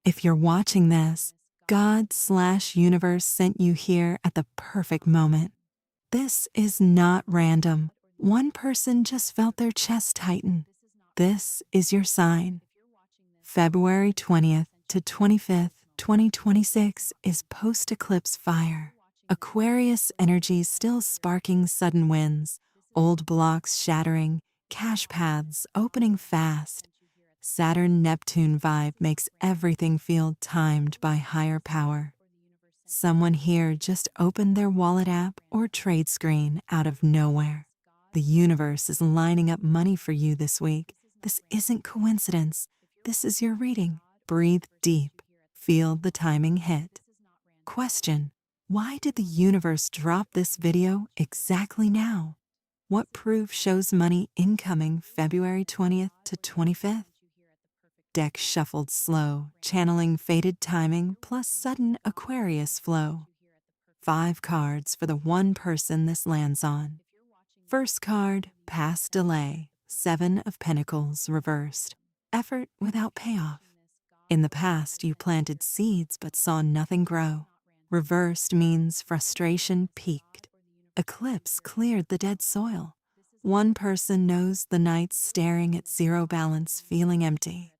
If you're watching this, God/universe sent you here at the perfect moment. This is not random. One person just felt their chest tighten. This is your sign. February 20th to 25th, 2026 is post-eclipse fire. Aquarius energy still sparking sudden winds, old blocks shattering, cash paths opening fast. Saturn-Neptune vibe makes everything feel timed by higher power. Someone here just opened their wallet app or trade screen out of nowhere. The universe is lining up money for you this week. This isn't coincidence. This is your reading. Breathe deep. Feel the timing hit. Question: why did the universe drop this video exactly now? What proof shows money incoming February 20th to 25th? Deck shuffled slow, channeling fated timing plus sudden Aquarius flow. 5 cards for the one person this lands on. First card, past delay, 7 of Pentacles reversed. Effort without payoff. In the past, you planted seeds but saw nothing grow. Reversed means frustration peaked. Eclipse cleared the dead soil. One person knows the night staring at zero balance, feeling empty.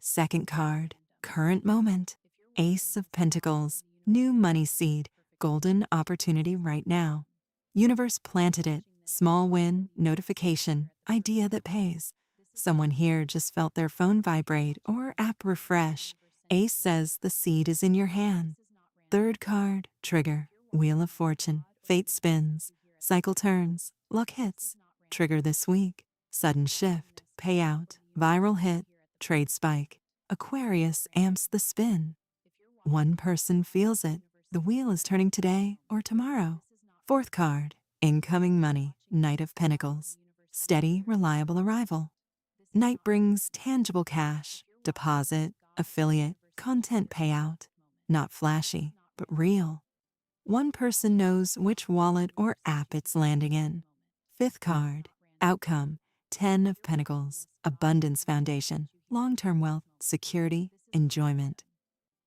Second card, current moment, Ace of Pentacles, new money seed, golden opportunity right now. Universe planted it, small win, notification, idea that pays. Someone here just felt their phone vibrate or app refresh. Ace says the seed is in your hand. Third card, trigger, Wheel of Fortune, fate spins, cycle turns, luck hits. Trigger this week, sudden shift, payout, viral hit, trade spike. Aquarius amps the spin. One person feels it. The wheel is turning today or tomorrow. Fourth card, incoming money, Knight of Pentacles, steady, reliable arrival. Knight brings tangible cash, deposit, affiliate, content payout. Not flashy, but real. One person knows which wallet or app it's landing in. Fifth card, outcome, 10 of Pentacles, abundance foundation, long-term wealth, security, enjoyment.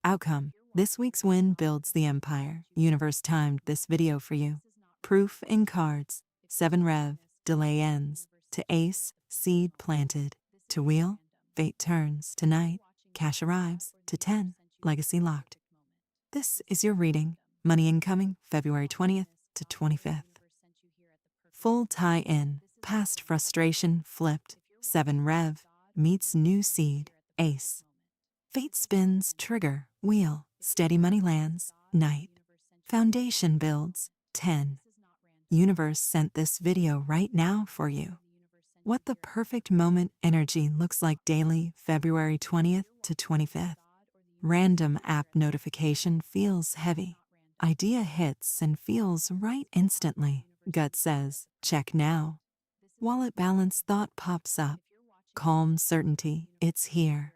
Outcome, this week's win builds the empire. Universe timed this video for you. Proof in cards, 7 Rev, delay ends. To Ace, seed planted. To Wheel, fate turns. To Knight, cash arrives. To 10, legacy locked. This is your reading. Money incoming February 20th to 25th. Full tie-in, past frustration flipped. 7 Rev, meets new seed, Ace. Fate spins, trigger, Wheel, steady money lands, Knight. Foundation builds, 10. Universe sent this video right now for you. What the perfect moment energy looks like daily, February 20th to 25th. Random app notification feels heavy. Idea hits and feels right instantly. Gut says, check now. Wallet balance thought pops up. Calm certainty, it's here.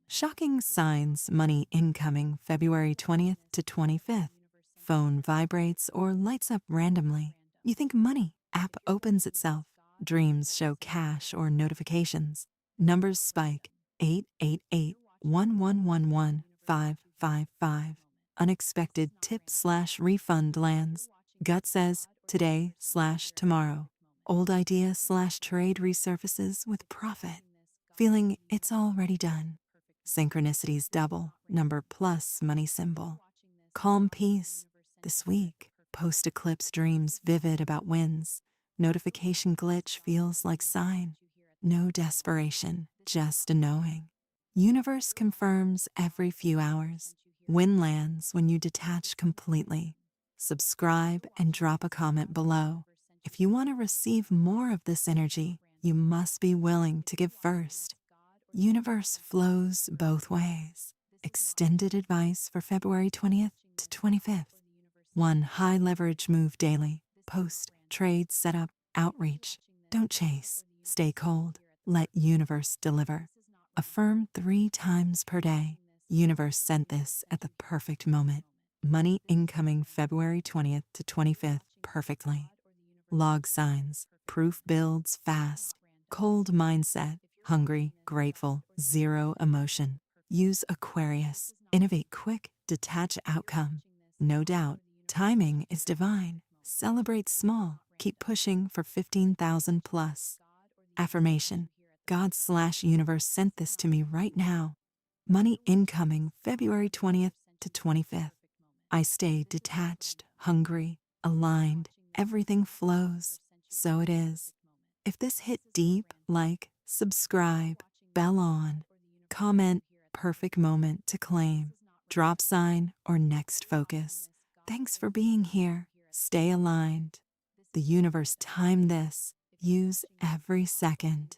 Shocking signs, money incoming February 20th to 25th. Phone vibrates or lights up randomly. You think money, app opens itself. Dreams show cash or notifications. Numbers spike, 888 1111 555. Unexpected tip/refund lands. Gut says today/tomorrow. Old idea/trade resurfaces with profit. Feeling it's already done. Synchronicities double, number plus money symbol. Calm peace. This week, post-eclipse dreams vivid about wins. Notification glitch feels like sign. No desperation, just a knowing. Universe confirms every few hours. Win lands when you detach completely. Subscribe and drop a comment below. If you want to receive more of this energy, you must be willing to give first. Universe flows both ways. Extended advice for February 20th to 25th. 1 high leverage move daily. Post, trade, setup, outreach. Don't chase. Stay cold. Let universe deliver. Affirm 3 times per day. Universe sent this at the perfect moment. Money incoming February 20th to 25th perfectly. Log signs. Proof builds fast. Cold mindset. Hungry, grateful, zero emotion. Use Aquarius. Innovate quick, detach outcome. No doubt, timing is divine. Celebrate small. Keep pushing for 15,000 plus. Affirmation. God/universe sent this to me right now. Money incoming February 20th to 25th. I stay detached, hungry, aligned. Everything flows. So it is. If this hit deep, like, subscribe, bell on, comment, perfect moment to claim, drop sign, or next focus. Thanks for being here. Stay aligned. The universe timed this. Use every second.